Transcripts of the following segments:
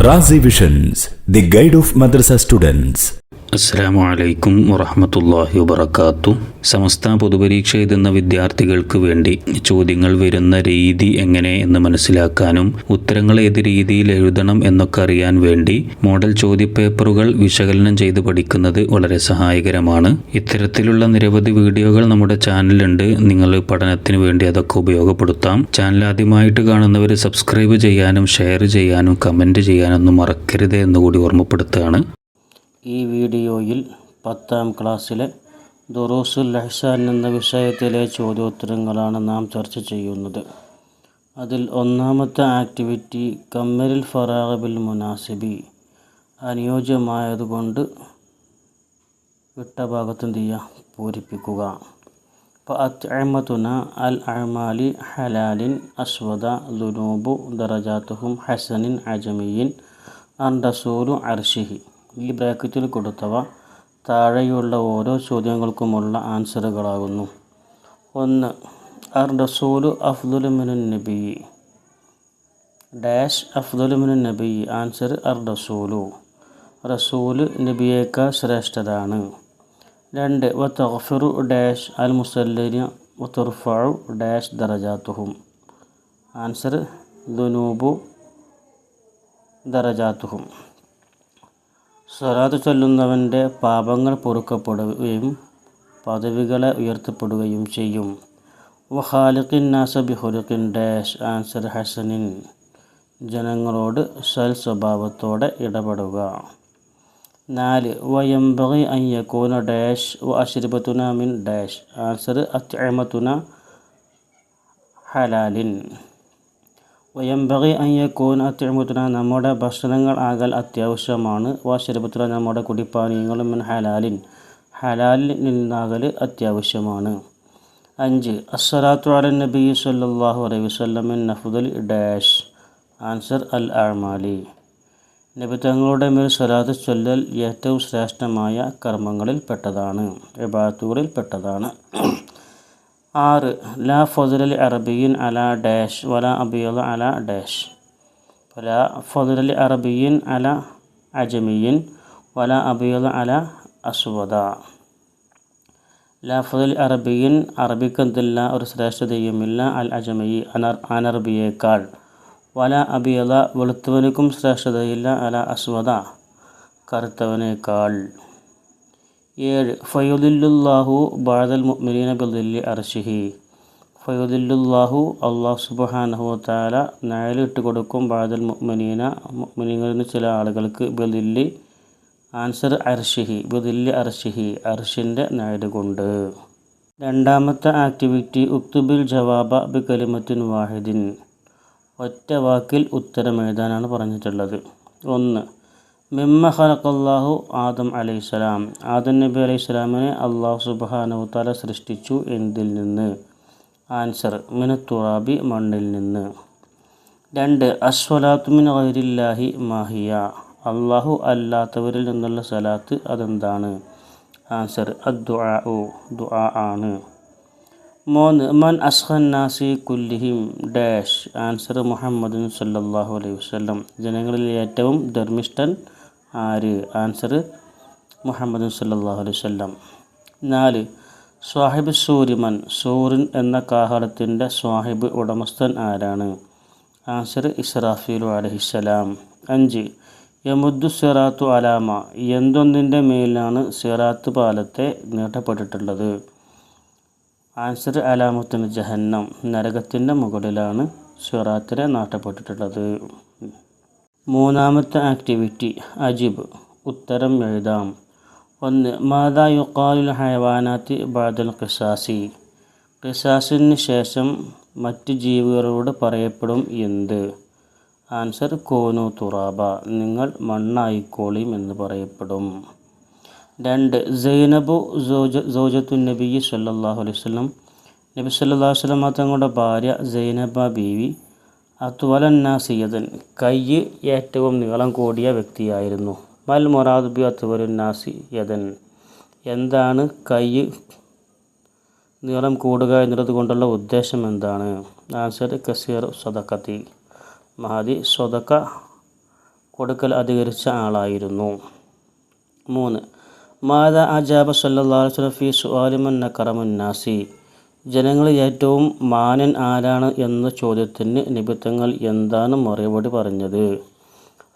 Razi Visions, the guide of madrasa students. അസ്സലാമു അലൈക്കും വറഹ്മത്തുള്ളാഹി വബറകാതുഹു. സമസ്ത പൊതുപരീക്ഷ എഴുതുന്ന വിദ്യാർത്ഥികൾക്ക് വേണ്ടി ചോദ്യങ്ങൾ വരുന്ന രീതി എങ്ങനെ എന്ന് മനസ്സിലാക്കാനും ഉത്തരങ്ങൾ ഏത് രീതിയിൽ എഴുതണം എന്നൊക്കെ അറിയാൻ വേണ്ടി മോഡൽ ചോദ്യപേപ്പറുകൾ വിശകലനം ചെയ്ത് പഠിക്കുന്നത് വളരെ സഹായകരമാണ്. ഇത്തരത്തിലുള്ള നിരവധി വീഡിയോകൾ നമ്മുടെ ചാനലിലുണ്ട്. നിങ്ങൾ പഠനത്തിന് വേണ്ടി അതൊക്കെ ഉപയോഗപ്പെടുത്താം. ചാനൽ ആദ്യമായിട്ട് കാണുന്നവർ സബ്സ്ക്രൈബ് ചെയ്യാനും ഷെയർ ചെയ്യാനും കമൻറ്റ് ചെയ്യാനൊന്നും മറക്കരുത് എന്നുകൂടി ഓർമ്മപ്പെടുത്തുകയാണ്. ഈ വീഡിയോയിൽ 10ാം ക്ലാസ്സിലെ ദുറൂസുൽ ഇഹ്സാൻ എന്ന വിഷയത്തിലെ ചോദ്യോത്തരങ്ങളാണ് നാം ചർച്ച ചെയ്യുന്നത്. അതിൽ ഒന്നാമത്തെ ആക്ടിവിറ്റി കമ്മലിൽ ഫറാഗ ബിൽ മുനാസിബി, അനുയോജ്യമായതുകൊണ്ട് വിട്ട ഭാഗത്ത് എന്ത് ചെയ്യുക, പൂരിപ്പിക്കുക. അപ്പോൾ അത്ഇമതുന അൽ അഅമാലി ഹലാലിൻ അസ്വദ ദുനൂബു ദറജാത്തുഹും ഹസനിൻ അജമിയിൻ അൻ റസൂലു അർഷിഹി. ഈ ബ്രാക്കറ്റിൽ കൊടുത്തവ താഴെയുള്ള ഓരോ ചോദ്യങ്ങൾക്കുമുള്ള ആൻസറുകളാകുന്നു. 1. അർ റസൂലു അഫ്ദലു മിനൻ നബി ഡാഷ് അഫ്ദലു മിനൻ നബി. ആൻസർ അർ റസൂലു, റസൂല് നബിയേക്കാൾ ശ്രേഷ്ഠരാണ്. 2. വ തഗ്ഫിറു ഡാഷ് അൽ മുസല്ലിന വ തുർഫഉ ഡാഷ് ദറജാത്തുഹും. ആൻസർ ദുനൂബു ദറജാത്തുഹും. സ്വലാത്ത് ചൊല്ലുന്നവൻ്റെ പാപങ്ങൾ പൊറുക്കപ്പെടുകയും പദവികളെ ഉയർത്തപ്പെടുകയും ചെയ്യും. വ ഖാലിഖിൻ നാസ ബി ഖുലുഖിൻ ഡാഷ്. ആൻസർ ഹസനിൻ, ജനങ്ങളോട് സൽ സ്വഭാവത്തോടെ ഇടപെടുക. 4. വ യംബഗി അൻ യകൂന ഡാഷ് വ അശ്രിബതുന മിൻ ഡാഷ്. ആൻസർ അത്ഇമതുന ഹലാലിൻ. വയംബഗി അൻ യകൂന അത്ഇമതുന, നമ്മുടെ ഭക്ഷണങ്ങൾ ആകൽ അത്യാവശ്യമാണ്. വശരിബത്തുന, നമ്മുടെ കുടിപ്പാനീയങ്ങളും മിൻ ഹലാലിൻ, ഹലാലിൽ നിന്നാകൽ അത്യാവശ്യമാണ്. 5. അസ്സലാത്തു അലൻ നബി സല്ലല്ലാഹു അലൈഹി വസല്ലം മിൻ അഫ്ദലി ഡാഷ്. ആൻസർ അൽ അഅമാലി, നബി തങ്ങളുടെ മേൽ സ്വലാത്ത് ചൊല്ലൽ ഏറ്റവും ശ്രേഷ്ഠമായ കർമ്മങ്ങളിൽ പെട്ടതാണ്, ഇബാദത്തുകളിൽ പെട്ടതാണ്. 6. ലാ ഫദ്ലൽ അറബിയിൻ അല ഡാഷ് വലാ അബിയദ അല ഡാഷ്. ലാ ഫദ്ലൽ അറബിയിൻ അല അജമിയിൻ വലാ അബിയദ അല അസ്വദ. ലാ ഫദ്ലൽ അറബിയിൻ, അറബിക്കെന്തില്ല ഒരു ശ്രേഷ്ഠതയുമില്ല, അൽ അജമിയി അനറബിയേക്കാൾ, വലാ അബിയദ വെളുത്തവനുക്കും ശ്രേഷ്ഠതയില്ല, അല അസ്വദ കറുത്തവനേക്കാൾ. 7. ഫയുദില്ലുല്ലാഹു ബഅദൽ മുഅ്മിനീന ബിദില്ലി അർശിഹി. ഫയുദില്ലുല്ലാഹു, അല്ലാഹു സുബ്ഹാനഹു വ തആല നിഴലിട്ട് കൊടുക്കും, ബഅദൽ മുഅ്മിനീന, മുഅ്മിനീങ്ങളിൽ ചില ആളുകൾക്ക്, ബിദില്ലി. ആൻസർ അർശിഹി, ബിദില്ലി അർശിഹി, അർശിൻ്റെ നിഴൽ കൊണ്ട്. രണ്ടാമത്തെ ആക്ടിവിറ്റി ഉക്തുബിൽ ജവാബ ബി കലിമത്തിൻ വാഹിദിൻ, ഒറ്റ വാക്കിൽ ഉത്തരം എഴുതാനാണ് പറഞ്ഞിട്ടുള്ളത്. 1. മിമ്മ ഖലഖല്ലാഹു ആദം അലൈഹിസ്സലാം. ആദം നബി അലൈഹിസ്സലാമിനെ അല്ലാഹു സുബ്ഹാനഹു തആല സൃഷ്ടിച്ചു, എന്തിൽ നിന്ന്. ആൻസർ മിനത്തുറാബി, മണ്ണിൽ നിന്ന്. 2. അസ്വലാത്തു മിൻ ഗൈരില്ലാഹി മാഹിയ. അല്ലാഹു അല്ലാത്തവരിൽ നിന്നുള്ള സലാത്ത് അതെന്താണ്. ആൻസർ അദ്ദുആഉ, ദുആ ആണ്. 3. മൻ അസ്ഖൻ നാസി കുല്ലിഹിം ഡാഷ്. ആൻസർ മുഹമ്മദ് സല്ലല്ലാഹു അലൈഹി വസല്ലം, ജനങ്ങളിൽ ഏറ്റവും ധർമ്മിഷ്ഠൻ ആര്. ആൻസർ മുഹമ്മദ് സല്ലല്ലാഹു അലൈഹി വസല്ലം. 4. സ്വാഹിബ് സൂരിമൻ, സൂറിൻ എന്ന കാഹളത്തിൻ്റെ സ്വാഹിബ്, ഉടമസ്ഥൻ ആരാണ്. ആൻസർ ഇസ്രാഫീലു അലൈഹിസ്സലാം. 5. യമുദ്ദു സിറാത്തു അലാമ, എന്തൊന്നിൻ്റെ മേലാണ് സിറാത്ത് പാലത്തെ നീട്ടപ്പെട്ടിട്ടുള്ളത്. ആൻസർ അലാമത്തുൽ ജഹന്നം, നരകത്തിൻ്റെ മുകളിലാണ് സിറാത്തിനെ നാട്ടപ്പെട്ടിട്ടുള്ളത്. മൂന്നാമത്തെ ആക്ടിവിറ്റി അജിബ്, ഉത്തരം എഴുതാം. 1. മാദാ യുഖാലുൽ ഹയവാനാത്തി ബഅദൽ ഖിസാസി. ഖിസാസിന് ശേഷം മറ്റ് ജീവികളോട് പറയപ്പെടും എന്ത്. ആൻസർ കൂനു തുറാബ, നിങ്ങൾ മണ്ണായിക്കോളിയും എന്ന് പറയപ്പെടും. 2. സൈനബു സൗജത്തുൻ നബി സല്ലല്ലാഹു അലൈഹി വസല്ലം. നബി സല്ലല്ലാഹു അലൈഹി വസല്ലം തങ്ങളുടെ ഭാര്യ സൈനബ ബീവി അത്വലന്നാസിയതൻ, കൈ ഏറ്റവും നീളം കൂടിയ വ്യക്തിയായിരുന്നു. മൽ മുറാദ് ബി അത്വലുന്നാസിയതൻ, എന്താണ് കൈ നീളം കൂടുക എന്നുള്ളത് കൊണ്ടുള്ള ഉദ്ദേശം എന്താണ്? ആൻസർ കസീർ സ്വതക്കത്തി, മഹദി സ്വതക്ക കൊടുക്കൽ അധികരിച്ച ആളായിരുന്നു. 3. മാത അജാബ സല്ലല്ലാഹു അലൈഹി വസല്ലം ഫീ സുആലി മൻ അക്റമുൻ നാസി. ജനങ്ങളിൽ ഏറ്റവും മാന്യൻ ആരാണ് എന്ന ചോദ്യത്തിന് നബി തങ്ങൾ എന്താണ് മറുപടി പറഞ്ഞത്?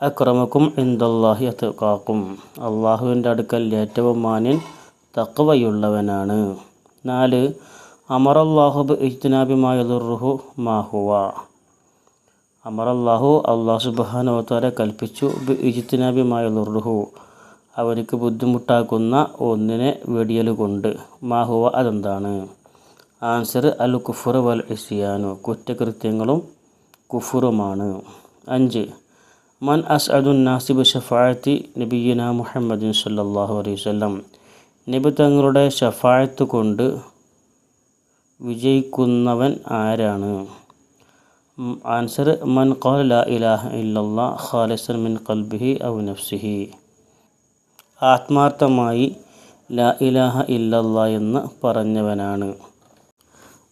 അക്രമക്കും ഇൻദല്ലാഹി അത്ഖാക്കും. അള്ളാഹുവിൻ്റെ അടുക്കൽ ഏറ്റവും മാന്യൻ തഖ്വയുള്ളവനാണ്. 4. അമറല്ലാഹു ബി ഇജ്തിനാബി മാ യദുറുഹു മാ ഹുവ. അള്ളാഹു സുബ്ഹാനഹു വ തആല കൽപ്പിച്ചു ബി ഇജ്തിനാബി മാ യദുറുഹു, അവർക്ക് ബുദ്ധിമുട്ടാക്കുന്ന ഒന്നിനെ വെടിയൽ കൊണ്ട്. മാ ഹുവ, അതെന്താണ്? ആൻസർ അൽ കുഫ്ർ വൽ ഇസ്യാനു, കുറ്റകൃത്യങ്ങളും കുഫറുമാണ്. 5. മൻ അസ്അദുൻ നാസി ബി ശഫാഅത്തി നബിയിന മുഹമ്മദിൻ സല്ലല്ലാഹു അലൈഹി വസല്ലം. നബി തങ്ങളുടെ ശഫാഅത്ത് കൊണ്ട് വിജയിക്കുന്നവൻ ആരാണ്? ആൻസർ മൻ ഖാല ലാ ഇലാഹ ഇല്ലല്ലാഹ് ഖാലിസൻ മിൻ ഖൽബിഹി ഔ നഫ്സിഹി. ആത്മാർത്ഥമായി ലാ ഇലാഹ ഇല്ലല്ലാഹ് എന്ന് പറഞ്ഞവനാണ്.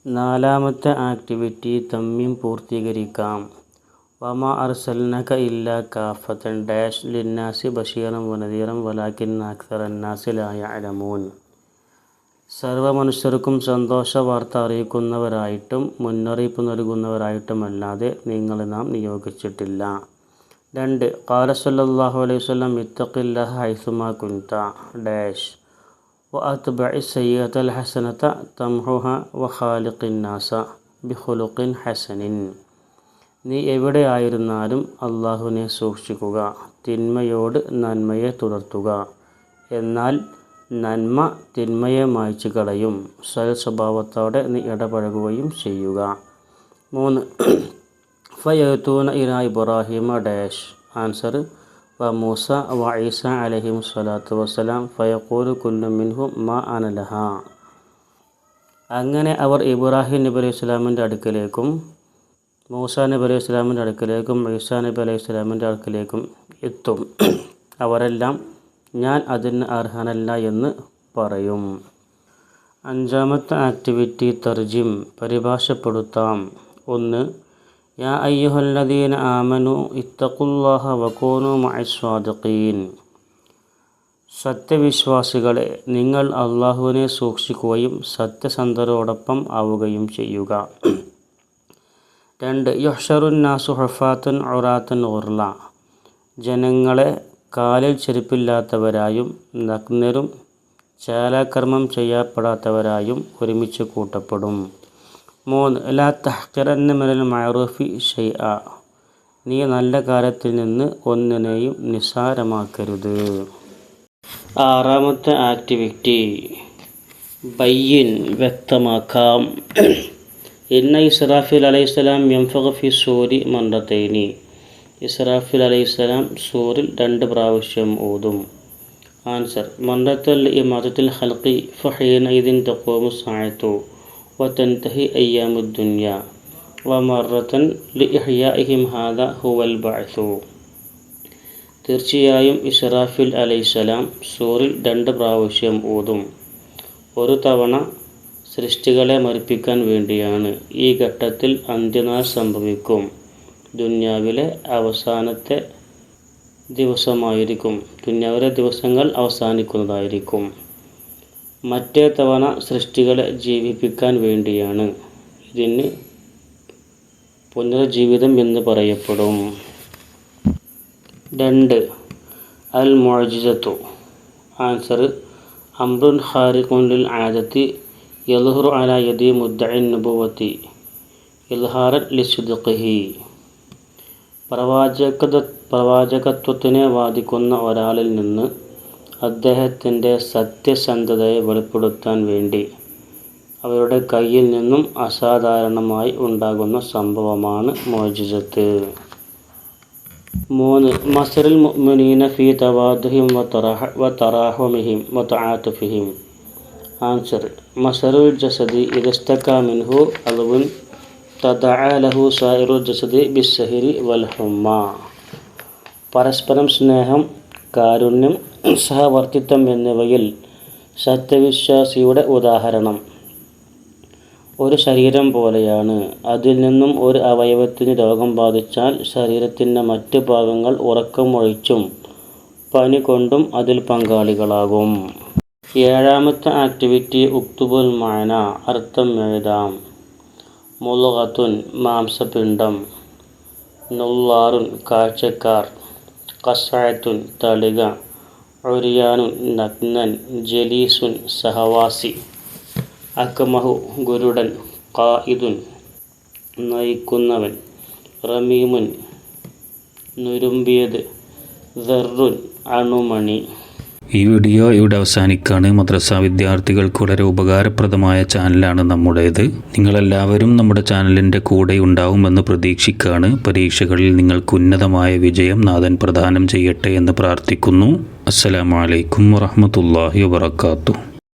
4-ാമത്തെ ആക്ടിവിറ്റി തമ്മീം പൂർത്തീകരിക്കാം. വമാ അർസൽനക ഇല്ലാ കാഫത്തൻ ഡാഷ് ലിന്നാസി ബശീറൻ വനദീറൻ വലാകിന്ന അക്സറന്നാസി ലാ യഅലമൂൻ. സർവ്വ മനുഷ്യർക്കും സന്തോഷ വാർത്ത അറിയിക്കുന്നവരായിട്ടും മുന്നറിയിപ്പ് നൽകുന്നവരായിട്ടുമല്ലാതെ നിങ്ങളെ നാം നിയോഗിച്ചിട്ടില്ല. 2. ഖാല സല്ലല്ലാഹു അലൈഹി വസല്ലം ഇത്തഖില്ലാഹ ഹൈസുമാ കുൻത ഡാഷ് വഅത്ബഇ സയ്യിഅത്തൽ ഹസനത തംഹുഹ വഖാലിഖിൻ നാസ ബിഖുലുഖിൻ ഹസനിൻ. നീ എവിടെയായിരുന്നാലും അള്ളാഹുവിനെ സൂക്ഷിക്കുക, തിന്മയോട് നന്മയെ തുടർത്തുക, എന്നാൽ നന്മ തിന്മയെ മായ്ച്ചു കളയും. സ്വഭാവത്തോടെ നീ ഇടപഴകുകയും ചെയ്യുക. 3. ഫയഅ്തൂന ഇലാ ഇബ്രാഹിമ ഡാഷ്. ആൻസർ വ മൂസ വ ഈസ അലൈഹിം സ്വലാത്തു വസ്സലാം ഫയഖൂലു കുല്ലു മിൻഹും മാ അന ലഹാ. അങ്ങനെ അവർ ഇബ്രാഹിം നബി അലൈഹി സ്വലാമിൻ്റെ അടുക്കലേക്കും മൂസാ നബി അലൈഹി സ്വലാമിൻ്റെ അടുക്കലേക്കും ഈസാ നബി അലൈഹി സ്വലാമിൻ്റെ അടുക്കലേക്കും എത്തും. അവരെല്ലാം ഞാൻ അതിന് അർഹനല്ല എന്ന് പറയും. 5-ാമത്തെ ആക്ടിവിറ്റി തർജിം പരിഭാഷപ്പെടുത്താം. 1. യാ അയ്യുഹല്ലദീന ആമനു ഇത്തഖുല്ലാഹ വകൂനു മഅസ്സാദിഖീൻ. സത്യവിശ്വാസികളെ, നിങ്ങൾ അള്ളാഹുവിനെ സൂക്ഷിക്കുകയും സത്യസന്ധരോടൊപ്പം ആവുകയും ചെയ്യുക. 2. യുഹ്ശറുൻ നാസു ഹുഫാത്തൻ ഉറാത്തൻ ഗുർല. ജനങ്ങളെ കാലിൽ ചെരുപ്പില്ലാത്തവരായും നഗ്നരും ചാലാകർമ്മം ചെയ്യപ്പെടാത്തവരായും ഒരുമിച്ച് കൂട്ടപ്പെടും. 3. ലാ തഹ്ഖിറന്ന മിനൽ മഅറൂഫി ഷൈഅ. നീ നല്ല കാര്യത്തിൽ നിന്ന് ഒന്നിനെയും നിസ്സാരമാക്കരുത്. 6-ാമത്തെ ആക്ടിവിറ്റി ബയ്യിൻ വ്യക്തമാക്കാം. ഇന്ന ഇസ്രാഫീൽ അലൈഹിസ്സലാം യൻഫഖു ഫി സൂരി മർറത്തൈനി. ഇസ്രാഫീൽ അലൈഹിസ്സലാം സൂറിൽ 2 പ്രാവശ്യം ഊതും. ആൻസർ മർറത്തൻ ലിഇമാതത്തിൽ ഖൽഖി ഫഹീനഇദിൻ തഖൂമു സ്സാഅതു വതൻതഹി അയ്യാമുദ് ദുനിയ വമർറത്തൻ ലിഇഹ്യാഇഹിം ഹാദാ ഹുവൽ ബഅ്സു. തീർച്ചയായും ഇസ്രാഫീൽ അലൈഹിസ്സലാം സൂറിൽ 2 പ്രാവശ്യം ഊതും. ഒരു തവണ സൃഷ്ടികളെ മരിപ്പിക്കാൻ വേണ്ടിയാണ്. ഈ ഘട്ടത്തിൽ അന്ത്യനാൾ സംഭവിക്കും. ദുന്യാവിലെ അവസാനത്തെ ദിവസമായിരിക്കും. ദുന്യാവിലെ ദിവസങ്ങൾ അവസാനിക്കുന്നതായിരിക്കും. മറ്റേ തവണ സൃഷ്ടികളെ ജീവിപ്പിക്കാൻ വേണ്ടിയാണ്. ഇതിന് പുനർജീവിതം എന്ന് പറയപ്പെടും. 2. അൽ മുഅ്ജിസത്തു. ആൻസർ അംറുൻ ഖാരിഖുൻ ലിൽ ആദത്തി യദ്ഹുറു അലാ യദി മുദ്ദഇൻ നുബുവത്തി ഇദ്ഹാറൻ ലിസ്ദിഖിഹി. പ്രവാചകത്വത്തിനെ വാദിക്കുന്ന ഒരാളിൽ നിന്ന് അദ്ദേഹത്തിൻ്റെ സത്യസന്ധതയെ വെളിപ്പെടുത്താൻ വേണ്ടി അവരുടെ കയ്യിൽ നിന്നും അസാധാരണമായി ഉണ്ടാകുന്ന സംഭവമാണ് മുഅ്ജിസത്ത്. 3. മസ്റുൽ മുഅ്മിനീന ഫീ തവാദുഹിം വതറാഹുമിഹിം വതആതുഫിഹിം. ആൻസർ മസ്റുൽ ജസദി ഇദസ്തകാ മിൻഹു അദ്വുൻ തദഅ ലഹു സായിറുൽ ജസദി ബിസ്സഹരി വൽ ഹുമ്മ. പരസ്പരം സ്നേഹം, കാരുണ്യം, സഹവർത്തിത്വം എന്നിവയിൽ സത്യവിശ്വാസിയുടെ ഉദാഹരണം. ഒരു ശരീരം പോലെയാണ്. അതിൽ നിന്നും ഒരു അവയവത്തിന് രോഗം ബാധിച്ചാൽ ശരീരത്തിൻ്റെ മറ്റ് ഭാഗങ്ങൾ ഉറക്കമൊഴിച്ചും പനി കൊണ്ടും അതിൽ പങ്കാളികളാകും. 7ാമത്തെ ആക്ടിവിറ്റി ഉക്തുബുൽ മഅന, അർത്ഥം എഴുതാം. മുളുഗത്തുൻ മാംസപിണ്ഡം, നുള്ളാറുൻ കാഴ്ചക്കാർ, ഖസ്അത്തുൻ തളിക, ഉരിയാനുൻ നഗ്നൻ, ജലീസുൻ സഹവാസി, അക്മഹു ഗുരുടൻ, ഖായിദുൻ നയിക്കുന്നവൻ, റമീമുൻ നുരുമ്പിയത്, ദർറുൻ അണുമണി. ഈ വീഡിയോ ഇവിടെ അവസാനിക്കുകയാണ്. മദ്രസ വിദ്യാർത്ഥികൾക്ക് വളരെ ഉപകാരപ്രദമായ ചാനലാണ് നമ്മുടേത്. നിങ്ങളെല്ലാവരും നമ്മുടെ ചാനലിൻ്റെ കൂടെ ഉണ്ടാവുമെന്ന് പ്രതീക്ഷിക്കുകയാണ്. പരീക്ഷകളിൽ നിങ്ങൾക്ക് ഉന്നതമായ വിജയം നാഥൻ പ്രദാനം ചെയ്യട്ടെ എന്ന് പ്രാർത്ഥിക്കുന്നു. അസ്സലാമു അലൈക്കും വറഹ്മത്തുള്ളാഹി വബറകാതുഹു.